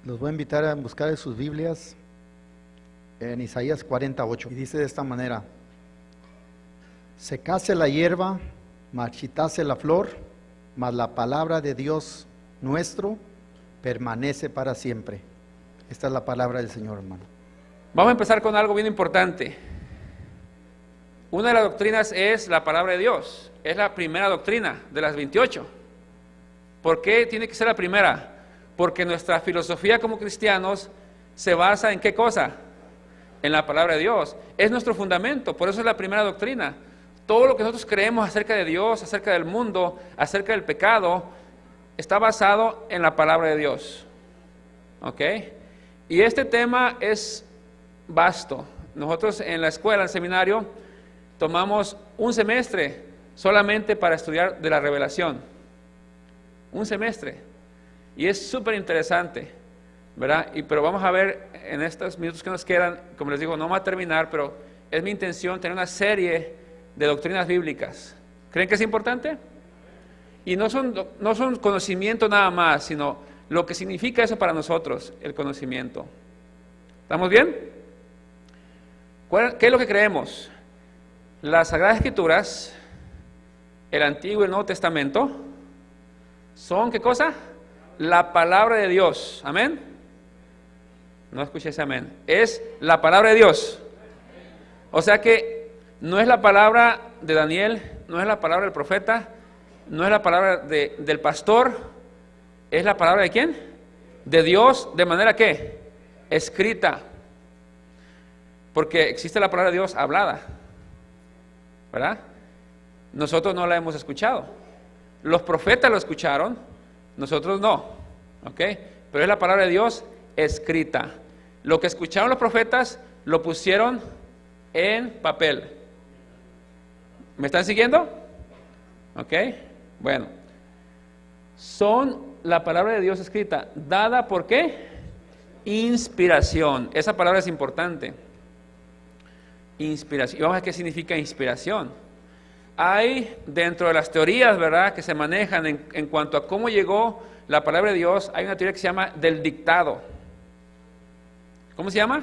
Los voy a invitar a buscar en sus Biblias en Isaías 48. Y dice de esta manera: secase la hierba, marchitase la flor, mas la palabra de Dios nuestro permanece para siempre. Esta es la palabra del Señor, hermano. Vamos a empezar con algo bien importante. Una de las doctrinas es la palabra de Dios. Es la primera doctrina de las 28. ¿Por qué tiene que ser la primera? Porque nuestra filosofía como cristianos se basa en ¿qué cosa? En la palabra de Dios. Es nuestro fundamento, por eso es la primera doctrina. Todo lo que nosotros creemos acerca de Dios, acerca del mundo, acerca del pecado, está basado en la palabra de Dios. ¿Ok? Y este tema es vasto. Nosotros en la escuela, en el seminario, tomamos un semestre solamente para estudiar de la revelación. Un semestre. Y es súper interesante, ¿verdad? Pero vamos a ver en estos minutos que nos quedan, como les digo, no va a terminar, pero es mi intención tener una serie de doctrinas bíblicas. ¿Creen que es importante? Y no son conocimiento nada más, sino lo que significa eso para nosotros, el conocimiento. ¿Estamos bien? ¿Qué es lo que creemos? Las Sagradas Escrituras, el Antiguo y el Nuevo Testamento, son ¿qué cosa? La palabra de Dios. ¿Amén? No escuché ese amén. Es la palabra de Dios. O sea que no es la palabra de Daniel, no es la palabra del profeta, no es la palabra del pastor, es la palabra de ¿quién? De Dios, de manera que escrita. Porque existe la palabra de Dios hablada, ¿verdad? Nosotros no la hemos escuchado. Los profetas lo escucharon, nosotros no, ¿ok? Pero es la palabra de Dios escrita. Lo que escucharon los profetas lo pusieron en papel. ¿Me están siguiendo? ¿Ok? Bueno, son la palabra de Dios escrita, dada por ¿qué? Inspiración. Esa palabra es importante. Inspiración. Vamos a ver qué significa inspiración. Hay dentro de las teorías, ¿verdad?, que se manejan en cuanto a cómo llegó la palabra de Dios, hay una teoría que se llama del dictado. ¿Cómo se llama?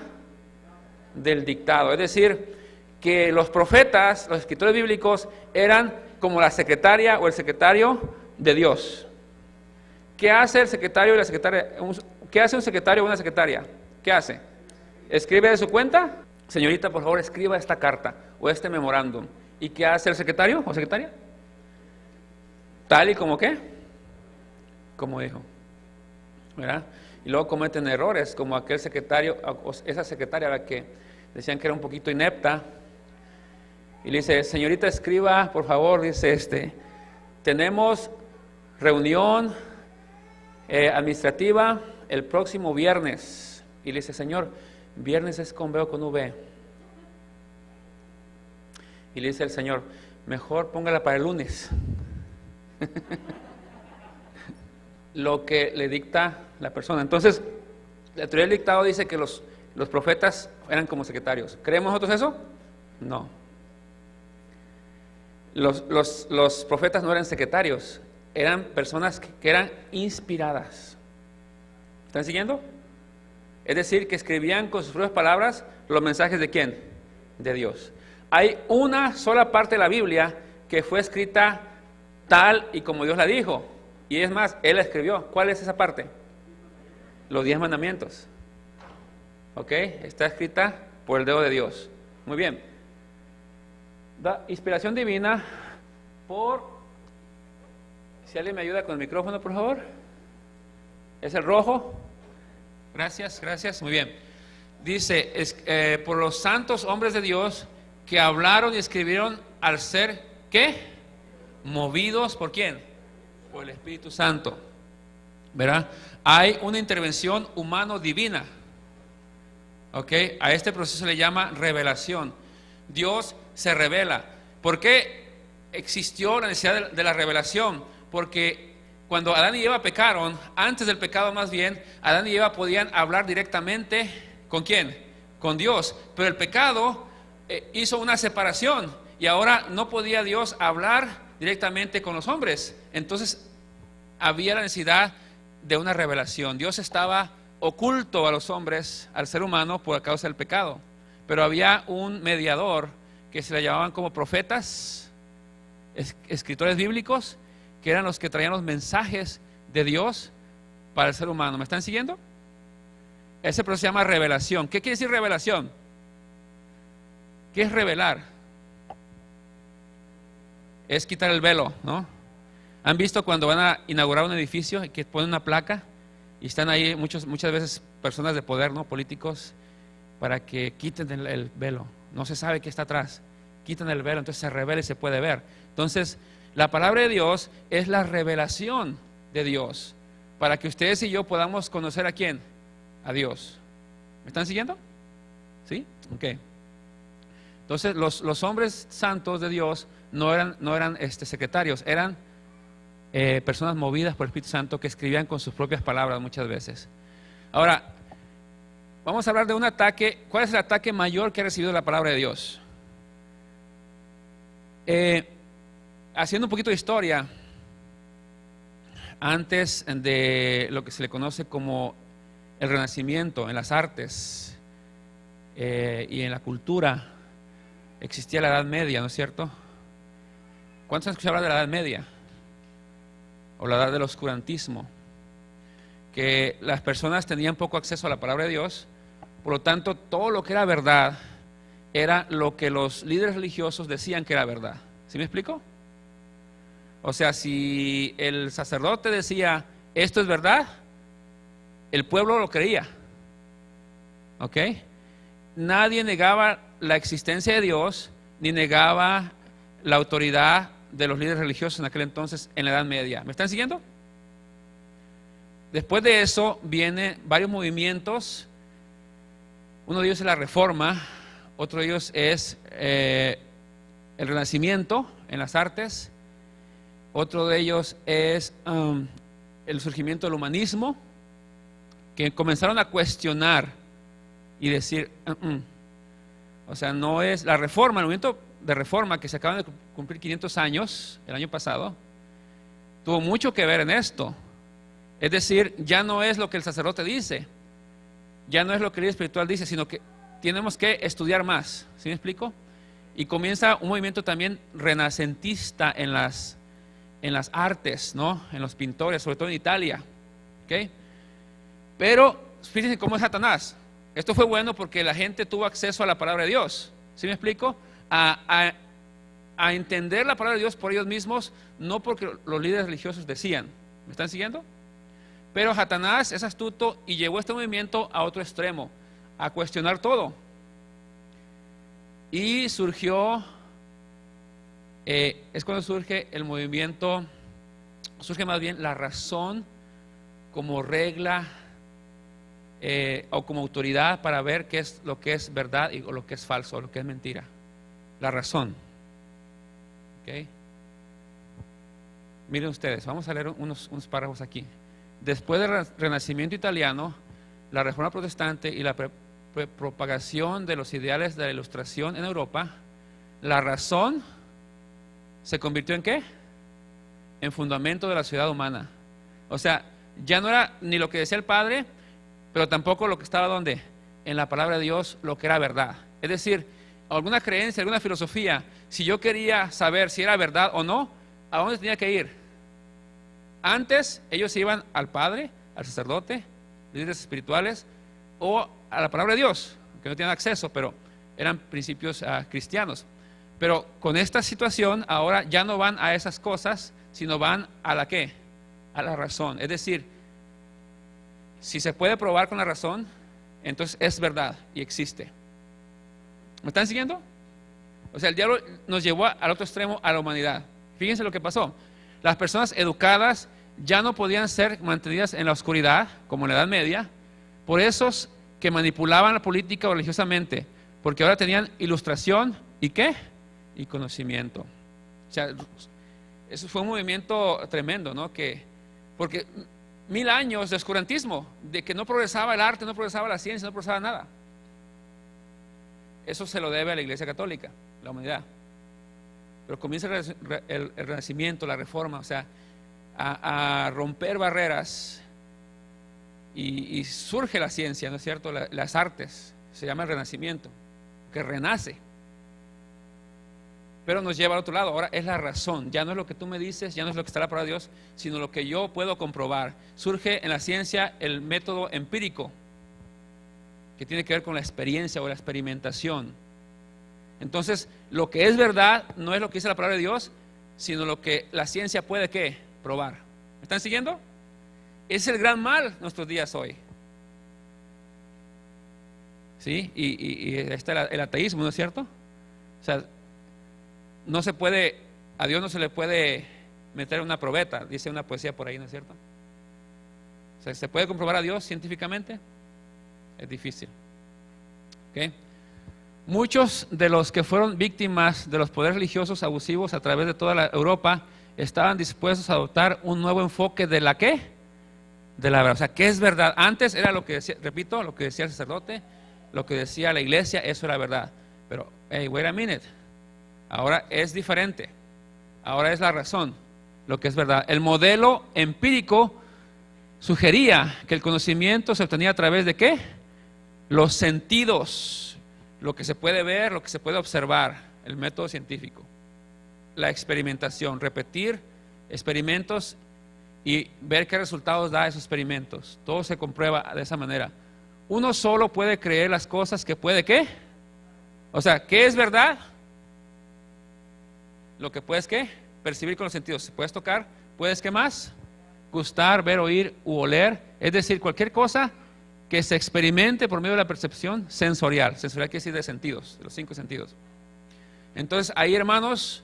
Del dictado. Es decir, que los profetas, los escritores bíblicos, eran como la secretaria o el secretario de Dios. ¿Qué hace el secretario y la secretaria? ¿Qué hace un secretario o una secretaria? ¿Qué hace? ¿Escribe de su cuenta? Señorita, por favor, escriba esta carta o este memorándum. ¿Y qué hace el secretario o secretaria? Tal y como ¿qué? Como dijo, ¿verdad? Y luego cometen errores, como aquel secretario, esa secretaria a la que decían que era un poquito inepta, y le dice: señorita, escriba, por favor, dice, tenemos reunión administrativa el próximo viernes. Y le dice: señor, viernes es con B o con V. Y le dice el Señor: mejor póngala para el lunes. Lo que le dicta la persona. Entonces, la teoría del dictado dice que los profetas eran como secretarios. ¿Creemos nosotros eso? No. Los profetas no eran secretarios, eran personas que eran inspiradas. ¿Están siguiendo? Es decir, que escribían con sus propias palabras los mensajes ¿de quién? De Dios. Hay una sola parte de la Biblia que fue escrita tal y como Dios la dijo. Y es más, Él la escribió. ¿Cuál es esa parte? Los 10 mandamientos. ¿Ok? Está escrita por el dedo de Dios. Muy bien. Da inspiración divina por... Si alguien me ayuda con el micrófono, por favor. ¿Es el rojo? Gracias, gracias. Muy bien. Dice, por los santos hombres de Dios que hablaron y escribieron al ser, ¿qué? Movidos, ¿por quién? Por el Espíritu Santo, ¿verdad? Hay una intervención humano-divina, ¿ok? A este proceso le llama revelación. Dios se revela. ¿Por qué existió la necesidad de la revelación? Porque cuando Adán y Eva pecaron, antes del pecado más bien, Adán y Eva podían hablar directamente, ¿con quién? Con Dios, pero el pecado hizo una separación y ahora no podía Dios hablar directamente con los hombres. Entonces había la necesidad de una revelación. Dios estaba oculto a los hombres, al ser humano, por causa del pecado. Pero había un mediador que se le llamaban como profetas, escritores bíblicos, que eran los que traían los mensajes de Dios para el ser humano. ¿Me están siguiendo? Ese proceso se llama revelación. ¿Qué quiere decir revelación? ¿Qué es revelar? Es quitar el velo, ¿no? ¿Han visto cuando van a inaugurar un edificio y que ponen una placa y están ahí muchas veces personas de poder, ¿no? Políticos, para que quiten el velo? No se sabe qué está atrás. Quitan el velo, entonces se revela y se puede ver. Entonces, la palabra de Dios es la revelación de Dios para que ustedes y yo podamos conocer a quién, a Dios. ¿Me están siguiendo? ¿Sí? Ok. Entonces, los hombres santos de Dios no eran secretarios, eran personas movidas por el Espíritu Santo que escribían con sus propias palabras muchas veces. Ahora, vamos a hablar de un ataque. ¿Cuál es el ataque mayor que ha recibido la palabra de Dios? Haciendo un poquito de historia, antes de lo que se le conoce como el Renacimiento en las artes y en la cultura, existía la Edad Media, ¿no es cierto? ¿Cuántos han escuchado hablar de la Edad Media? O la edad del oscurantismo, que las personas tenían poco acceso a la palabra de Dios, por lo tanto todo lo que era verdad era lo que los líderes religiosos decían que era verdad. ¿Sí me explico? O sea, si el sacerdote decía esto es verdad, el pueblo lo creía. ¿Ok? Nadie negaba la existencia de Dios, ni negaba la autoridad de los líderes religiosos en aquel entonces, en la Edad Media. ¿Me están siguiendo? Después de eso vienen varios movimientos. Uno de ellos es la Reforma, otro de ellos es el Renacimiento en las artes, otro de ellos es el surgimiento del humanismo, que comenzaron a cuestionar y decir, o sea, no es la Reforma, el movimiento de Reforma que se acaban de cumplir 500 años el año pasado, tuvo mucho que ver en esto. Es decir, ya no es lo que el sacerdote dice, ya no es lo que el líder espiritual dice, sino que tenemos que estudiar más. ¿Sí me explico? Y comienza un movimiento también renacentista en las artes, ¿no? En los pintores, sobre todo en Italia. ¿Okay? Pero fíjense cómo es Satanás. Esto fue bueno porque la gente tuvo acceso a la palabra de Dios. ¿Sí me explico? A entender la palabra de Dios por ellos mismos, no porque los líderes religiosos decían. ¿Me están siguiendo? Pero Satanás es astuto y llevó este movimiento a otro extremo, a cuestionar todo. Y surgió, es cuando surge el movimiento, surge más bien la razón como regla o como autoridad para ver qué es lo que es verdad y lo que es falso, lo que es mentira. La razón. ¿Okay? Miren ustedes, vamos a leer unos párrafos aquí. Después del Renacimiento italiano, la Reforma protestante y la propagación de los ideales de la Ilustración en Europa, la razón se convirtió en ¿qué? En fundamento de la sociedad humana. O sea, ya no era ni lo que decía el Padre, pero tampoco lo que estaba ¿dónde? En la palabra de Dios, lo que era verdad. Es decir, alguna creencia, alguna filosofía, si yo quería saber si era verdad o no, ¿a dónde tenía que ir? Antes ellos iban al Padre, al sacerdote, líderes espirituales, o a la palabra de Dios, que no tenían acceso, pero eran principios cristianos. Pero con esta situación ahora ya no van a esas cosas, sino van a la ¿qué? A la razón. Es decir, si se puede probar con la razón, entonces es verdad y existe. ¿Me están siguiendo? O sea, el diablo nos llevó al otro extremo, a la humanidad. Fíjense lo que pasó. Las personas educadas ya no podían ser mantenidas en la oscuridad, como en la Edad Media, por esos que manipulaban la política religiosamente, porque ahora tenían ilustración y ¿qué? Y conocimiento. O sea, eso fue un movimiento tremendo, ¿no? Porque 1000 años de oscurantismo, de que no progresaba el arte, no progresaba la ciencia, no progresaba nada. Eso se lo debe a la Iglesia Católica, la humanidad. Pero comienza el Renacimiento, la Reforma, o sea, a romper barreras y surge la ciencia, ¿no es cierto? Las artes, se llama el renacimiento, que renace. Pero nos lleva al otro lado. Ahora es la razón, ya no es lo que tú me dices, ya no es lo que está en la palabra de Dios, sino lo que yo puedo comprobar. Surge en la ciencia el método empírico, que tiene que ver con la experiencia o la experimentación. Entonces, lo que es verdad no es lo que dice la palabra de Dios, sino lo que la ciencia puede, ¿qué? Probar. ¿Me están siguiendo? Es el gran mal de nuestros días hoy. ¿Sí? Y está el ateísmo, ¿no es cierto? O sea, no se puede, a Dios no se le puede meter una probeta, dice una poesía por ahí, ¿no es cierto? O sea, ¿se puede comprobar a Dios científicamente? Es difícil. ¿Okay? Muchos de los que fueron víctimas de los poderes religiosos abusivos a través de toda la Europa estaban dispuestos a adoptar un nuevo enfoque de la ¿qué? De la verdad. O sea, ¿qué es verdad? Antes era lo que decía, repito, lo que decía el sacerdote, lo que decía la iglesia, eso era verdad. Pero, hey, wait a minute. Ahora es diferente. Ahora es la razón, lo que es verdad. El modelo empírico sugería que el conocimiento se obtenía a través de ¿qué? Los sentidos, lo que se puede ver, lo que se puede observar, el método científico. La experimentación, repetir experimentos y ver qué resultados da esos experimentos. Todo se comprueba de esa manera. Uno solo puede creer las cosas que puede ¿qué? O sea, ¿qué es verdad? Lo que puedes ¿qué? Percibir con los sentidos. Puedes tocar, puedes ¿qué más? Gustar, ver, oír u oler. Es decir, cualquier cosa que se experimente por medio de la percepción sensorial. Sensorial quiere decir de sentidos, de los 5 sentidos. Entonces, ahí, hermanos,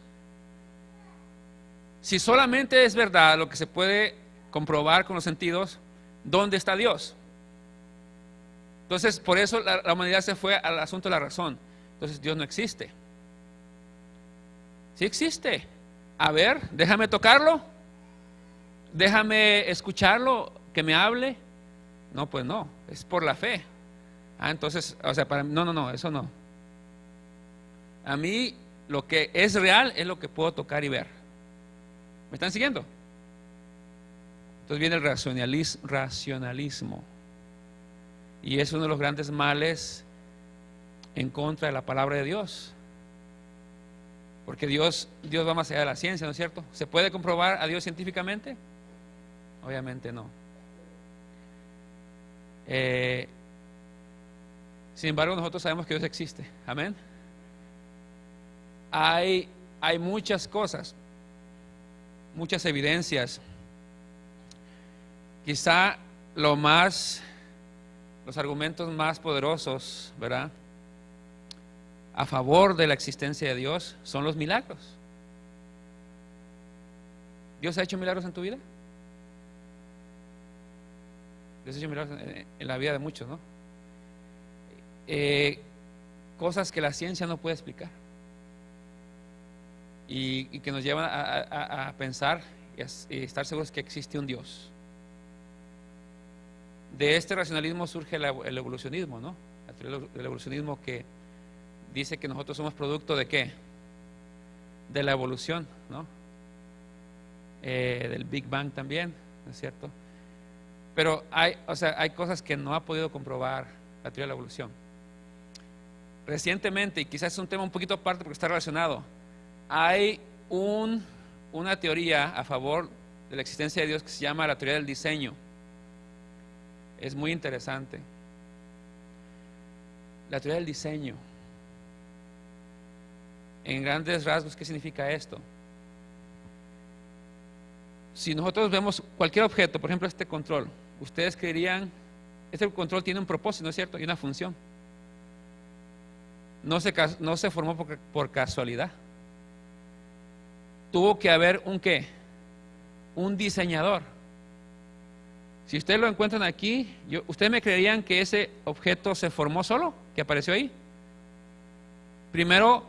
si solamente es verdad lo que se puede comprobar con los sentidos, ¿dónde está Dios? Entonces, por eso la humanidad se fue al asunto de la razón. Entonces, Dios no existe. Sí existe. A ver, déjame tocarlo, déjame escucharlo, que me hable. No, pues no, es por la fe. Entonces, o sea, no, eso no. A mí lo que es real es lo que puedo tocar y ver. ¿Me están siguiendo? Entonces viene el racionalismo. Y es uno de los grandes males en contra de la palabra de Dios. Porque Dios va más allá de la ciencia, ¿no es cierto? ¿Se puede comprobar a Dios científicamente? Obviamente no. Sin embargo, nosotros sabemos que Dios existe. Amén. Hay muchas cosas, muchas evidencias. Quizá los argumentos más poderosos, ¿verdad?, a favor de la existencia de Dios son los milagros. ¿Dios ha hecho milagros en tu vida? Dios ha hecho milagros en la vida de muchos, ¿no? Cosas que la ciencia no puede explicar y que nos llevan a pensar y estar seguros que existe un Dios. De este racionalismo surge el evolucionismo, ¿no? El evolucionismo que dice que nosotros somos producto de ¿qué? De la evolución, ¿no? Del Big Bang también, ¿no es cierto? Pero hay cosas que no ha podido comprobar la teoría de la evolución. Recientemente, y quizás es un tema un poquito aparte porque está relacionado, hay una teoría a favor de la existencia de Dios que se llama la teoría del diseño. Es muy interesante. La teoría del diseño. En grandes rasgos, ¿qué significa esto? Si nosotros vemos cualquier objeto, por ejemplo este control, ustedes creerían, este control tiene un propósito, ¿no es cierto? Y una función. No se formó por casualidad. Tuvo que haber un ¿qué? Un diseñador. Si ustedes lo encuentran aquí, ¿ustedes me creerían que ese objeto se formó solo? ¿Que apareció ahí? Primero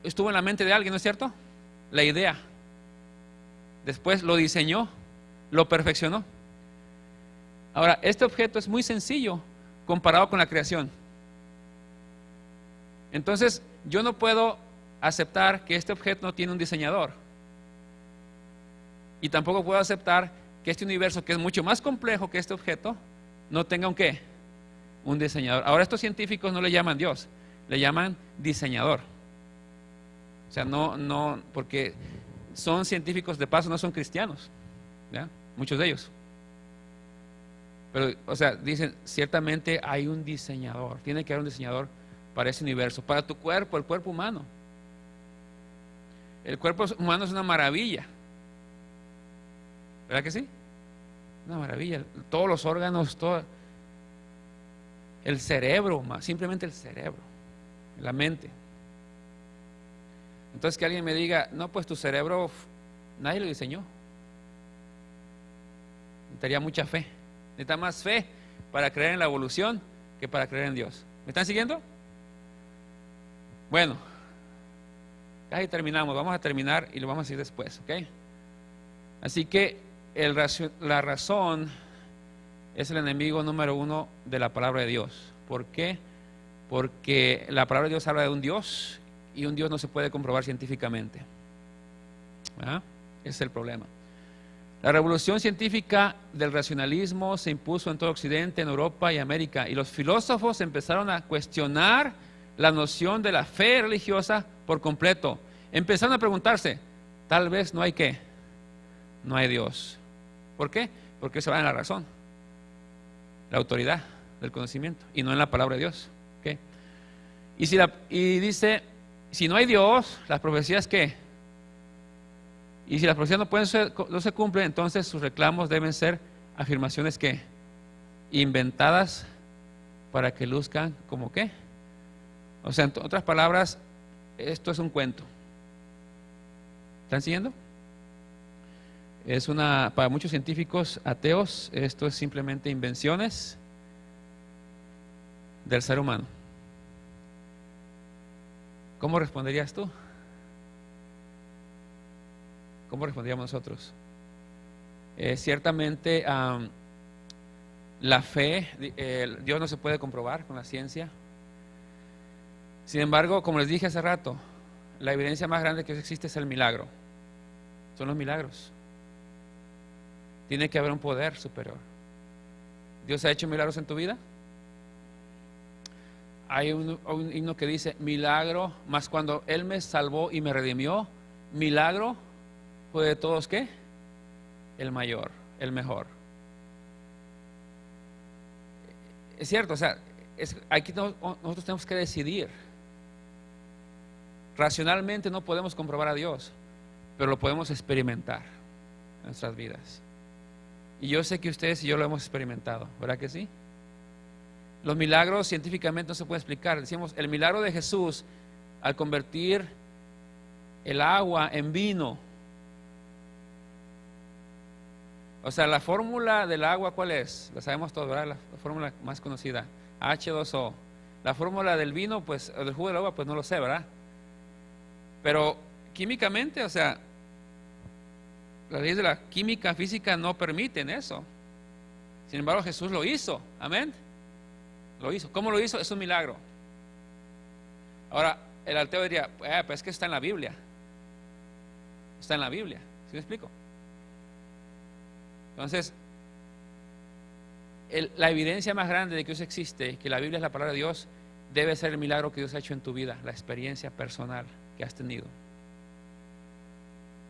estuvo en la mente de alguien, ¿no es cierto? La idea. Después lo diseñó, lo perfeccionó. Ahora, este objeto es muy sencillo comparado con la creación. Entonces, yo no puedo aceptar que este objeto no tiene un diseñador. Y tampoco puedo aceptar que este universo, que es mucho más complejo que este objeto, no tenga un ¿qué? Un diseñador. Ahora estos científicos no le llaman Dios, le llaman diseñador. O sea, no, porque son científicos de paso, no son cristianos, ¿ya? Muchos de ellos. Pero, o sea, dicen, ciertamente hay un diseñador, tiene que haber un diseñador para ese universo, para tu cuerpo, el cuerpo humano. El cuerpo humano es una maravilla, ¿verdad que sí? Una maravilla, todos los órganos, todo, el cerebro, simplemente el cerebro, la mente. Entonces que alguien me diga, no, pues tu cerebro nadie lo diseñó. Necesitaría mucha fe, necesita más fe para creer en la evolución que para creer en Dios. ¿Me están siguiendo? Bueno, casi terminamos, vamos a terminar y lo vamos a decir después, ¿ok? Así que la razón es el enemigo número uno de la palabra de Dios. ¿Por qué? Porque la palabra de Dios habla de un Dios y un Dios no se puede comprobar científicamente. ¿Ah? Ese es el problema. La revolución científica del racionalismo se impuso en todo Occidente, en Europa y América, y los filósofos empezaron a cuestionar la noción de la fe religiosa por completo. Empezaron a preguntarse, tal vez no hay ¿qué? No hay Dios. ¿Por qué? Porque se va en la razón, la autoridad del conocimiento, y no en la palabra de Dios. ¿Okay? Y dice, si no hay Dios, las profecías ¿qué? Y si las profecías no se cumplen, entonces sus reclamos deben ser afirmaciones ¿qué? Inventadas para que luzcan como ¿qué? O sea, en otras palabras, esto es un cuento. ¿Están siguiendo? Para muchos científicos ateos, esto es simplemente invenciones del ser humano. ¿Cómo responderías tú? ¿Cómo responderíamos nosotros? Ciertamente la fe, Dios no se puede comprobar con la ciencia. Sin embargo, como les dije hace rato, la evidencia más grande que existe es el milagro. Son los milagros. Tiene que haber un poder superior. ¿Dios ha hecho milagros en tu vida? Hay un himno que dice, milagro, mas cuando Él me salvó y me redimió, milagro fue de todos, ¿qué? El mayor, el mejor. Es cierto, o sea, aquí nosotros tenemos que decidir. Racionalmente no podemos comprobar a Dios, pero lo podemos experimentar en nuestras vidas. Y yo sé que ustedes y yo lo hemos experimentado, ¿verdad que sí? Los milagros científicamente no se puede explicar. Decimos, el milagro de Jesús al convertir el agua en vino. O sea, la fórmula del agua, ¿cuál es? La sabemos todos, ¿verdad? La fórmula más conocida, H2O. La fórmula del vino, pues, o del jugo del agua, pues no lo sé, ¿verdad? Pero químicamente, o sea, las leyes de la química, física no permiten eso. Sin embargo, Jesús lo hizo. Amén. Lo hizo. ¿Cómo lo hizo? Es un milagro. Ahora, el ateo diría, pues es que está en la Biblia. Está en la Biblia. ¿Sí me explico? Entonces, la evidencia más grande de que Dios existe, que la Biblia es la palabra de Dios, debe ser el milagro que Dios ha hecho en tu vida, la experiencia personal que has tenido.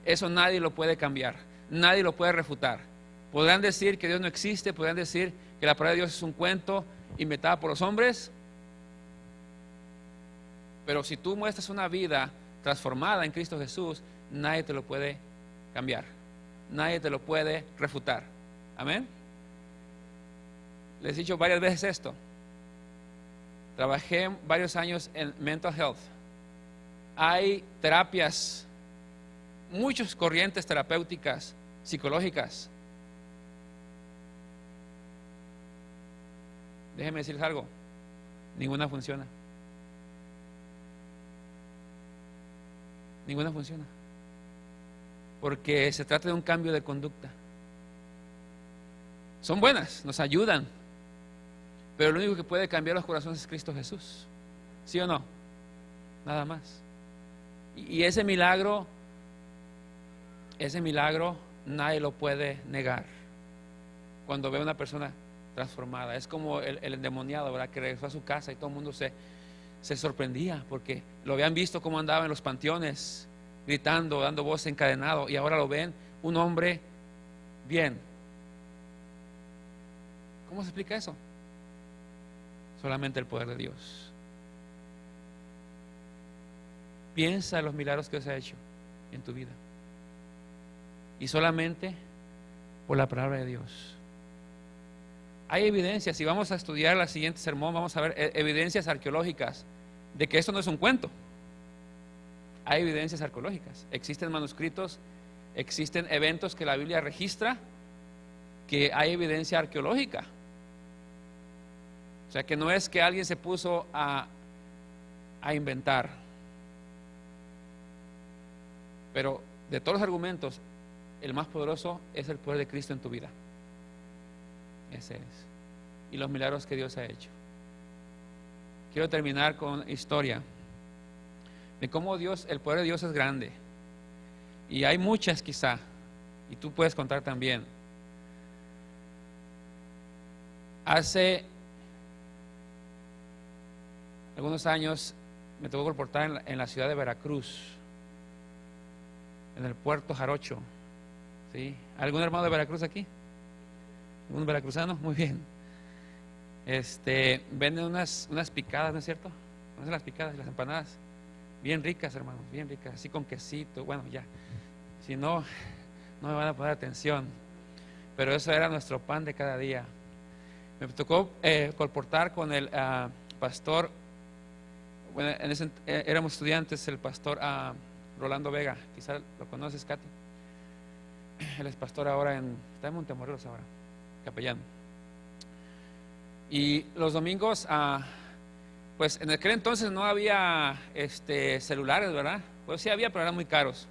Eso nadie lo puede cambiar, nadie lo puede refutar. Podrán decir que Dios no existe, podrán decir que la palabra de Dios es un cuento inventada por los hombres, pero si tú muestras una vida transformada en Cristo Jesús, nadie te lo puede cambiar, nadie te lo puede refutar. Amén. Les he dicho varias veces esto. Trabajé varios años en mental health. Hay terapias, muchas corrientes terapéuticas, psicológicas. Déjenme decirles algo, ninguna funciona. Ninguna funciona. Porque se trata de un cambio de conducta. Son buenas, nos ayudan, pero lo único que puede cambiar los corazones es Cristo Jesús. ¿Sí o no? Nada más. Y ese milagro nadie lo puede negar. Cuando ve a una persona transformada. Es como el endemoniado, ¿verdad? Que regresó a su casa y todo el mundo se sorprendía porque lo habían visto cómo andaba en los panteones, gritando, dando voz, encadenado, y ahora lo ven un hombre bien. ¿Cómo se explica eso? Solamente el poder de Dios. Piensa en los milagros que Dios ha hecho en tu vida, y solamente por la palabra de Dios. Hay evidencias, si vamos a estudiar el siguiente sermón, vamos a ver evidencias arqueológicas de que esto no es un cuento. Hay evidencias arqueológicas, existen manuscritos, existen eventos que la Biblia registra, que hay evidencia arqueológica. O sea, que no es que alguien se puso a inventar. Pero de todos los argumentos, el más poderoso es el poder de Cristo en tu vida. Ese es. Y los milagros que Dios ha hecho. Quiero terminar con historia de cómo Dios, el poder de Dios es grande. Y hay muchas quizá, y tú puedes contar también. Hace algunos años me tocó reportar en la ciudad de Veracruz, en el puerto Jarocho. ¿Sí? ¿Algún hermano de Veracruz aquí? ¿Un veracruzano? Muy bien. Venden unas picadas, ¿no es cierto? ¿No son las picadas y las empanadas? Bien ricas, hermanos, bien ricas, así con quesito. Bueno, ya, si no, no me van a poner atención. Pero eso era nuestro pan de cada día. Me tocó colportar con el pastor. Bueno, éramos estudiantes, el pastor Rolando Vega, quizás lo conoces, Katy. Él es pastor ahora está en Montemorelos ahora, capellán. Y los domingos, pues en aquel entonces no había celulares, ¿verdad? Pues sí había, pero eran muy caros.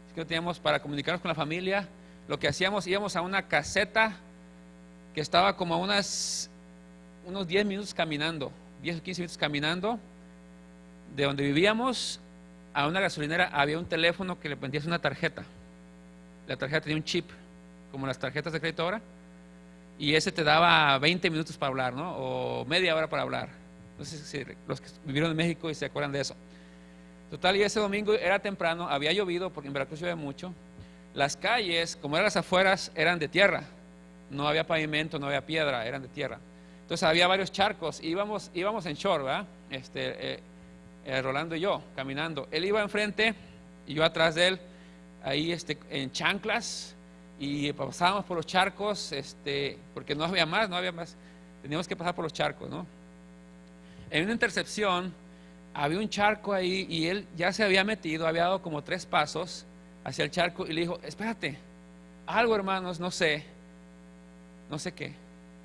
Así que no teníamos para comunicarnos con la familia. Lo que hacíamos, íbamos a una caseta que estaba como a unos 10 minutos caminando, 10 o 15 minutos caminando. De donde vivíamos a una gasolinera había un teléfono que le ponías una tarjeta. La tarjeta tenía un chip, como las tarjetas de crédito ahora, y ese te daba 20 minutos para hablar, ¿no? O media hora para hablar. No sé si los que vivieron en México y se acuerdan de eso. Total, y ese domingo era temprano, había llovido, porque en Veracruz llueve mucho. Las calles, como eran las afueras, eran de tierra. No había pavimento, no había piedra, eran de tierra. Entonces había varios charcos, íbamos en short, ¿verdad? Rolando y yo, caminando. Él iba enfrente y yo atrás de él, ahí en chanclas, y pasábamos por los charcos, porque no había más, teníamos que pasar por los charcos, ¿no? En una intercepción había un charco ahí y él ya se había metido, había dado como 3 pasos hacia el charco y le dijo: espérate, algo, hermanos, no sé qué.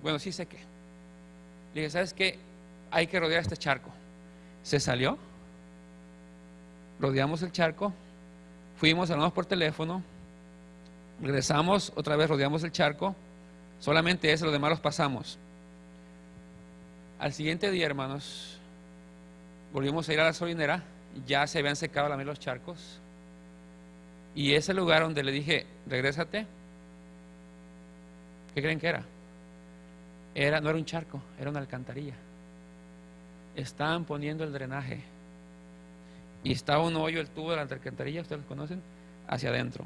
Bueno, sí sé qué. Le dije: ¿sabes qué? Hay que rodear este charco. Se salió, rodeamos el charco, fuimos, hablamos por teléfono, regresamos otra vez, rodeamos el charco, solamente eso, los demás los pasamos. Al siguiente día, hermanos, volvimos a ir a la gasolinera, ya se habían secado a la mitad los charcos, y ese lugar donde le dije: regrésate, ¿qué creen que era? No era un charco, era una alcantarilla. Estaban poniendo el drenaje y estaba un hoyo, el tubo de la alcantarilla, ustedes lo conocen, hacia adentro.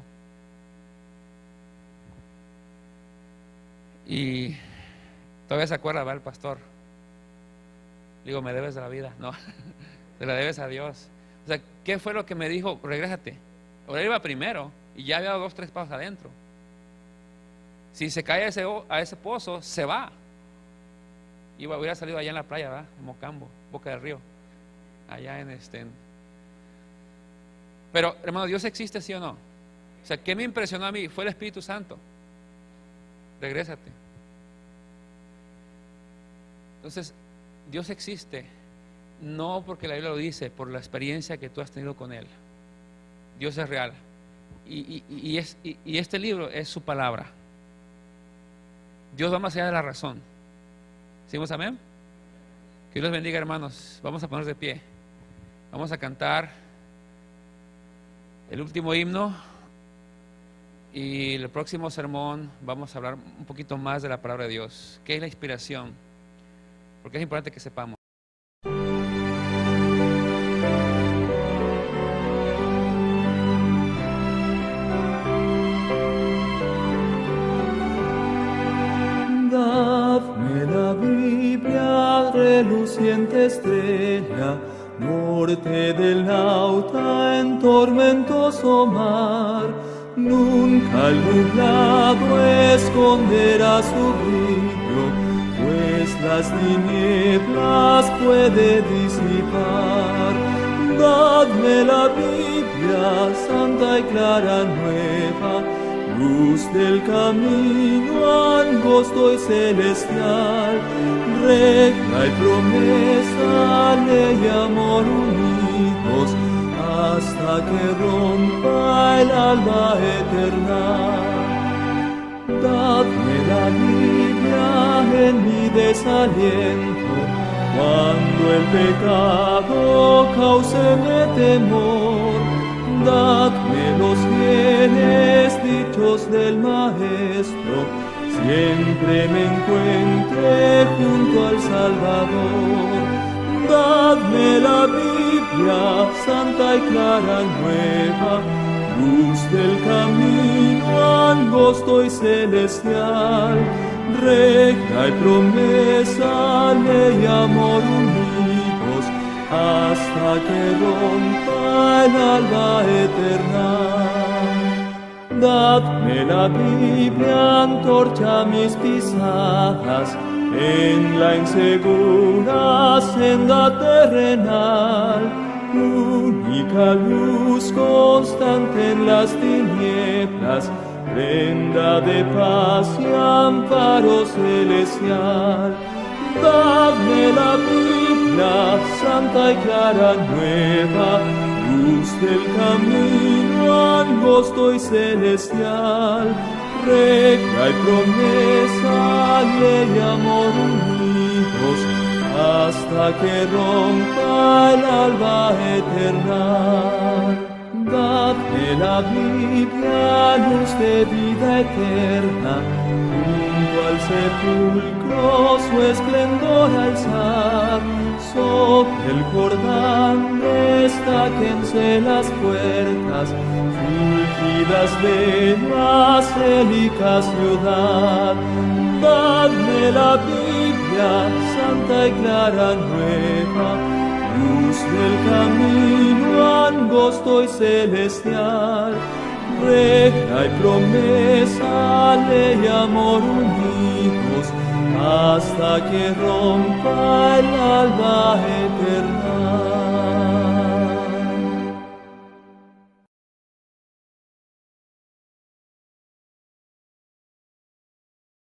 Y todavía se acuerda, va el pastor. Le digo: me debes de la vida. No, te la debes a Dios. O sea, ¿qué fue lo que me dijo? Regrésate. Ahora iba primero y ya había 2 o 3 pasos adentro. Si se cae a ese pozo, se va. Hubiera salido allá en la playa, ¿verdad? En Mocambo, Boca del Río, allá Pero, hermano, ¿Dios existe, sí o no? O sea, ¿qué me impresionó a mí? Fue el Espíritu Santo. Regrésate. Entonces, Dios existe, no porque la Biblia lo dice, por la experiencia que tú has tenido con Él. Dios es real. Y este libro es su palabra. Dios va más allá de la razón. ¿Decimos amén? Que Dios los bendiga, hermanos. Vamos a ponernos de pie. Vamos a cantar el último himno. Y el próximo sermón vamos a hablar un poquito más de la palabra de Dios. ¿Qué es la inspiración? Porque es importante que sepamos. Dadme la Biblia, reluciente estrella, norte del nauta en tormentoso mar. Nunca el nublado esconderá su brillo, pues las tinieblas puede disipar. Dadme la Biblia, santa y clara nueva, luz del camino angosto y celestial, regla y promesa, ley y amor unidos, hasta que rompa el alba eterna. Dadme la Biblia en mi desaliento, cuando el pecado cáuseme temor. Dadme los fieles dichos del Maestro, siempre me encuentre junto al Salvador. Dadme la Biblia, santa y clara nueva, luz del camino angosto y celestial, regla y promesa, ley y amor unidos, hasta que rompa el alba eterna. Dadme la Biblia, antorcha a mis pisadas, en la insegura senda terrenal, única luz constante en las tinieblas, prenda de paz y amparo celestial. Dadme la Biblia, santa y clara nueva, luz del camino angosto y celestial, regla y promesa, ley y amor unidos, hasta que rompa el alba eterna. Dadme la Biblia, luz de vida eterna, junto al sepulcro su esplendor alzar. Sobre el Jordán destáquense las puertas, fulgidas de la célica ciudad. Dadme la Biblia, santa y clara nueva, luz del camino angosto y celestial, regla y promesa, ley y amor unidos, hasta que rompa el alba eterna.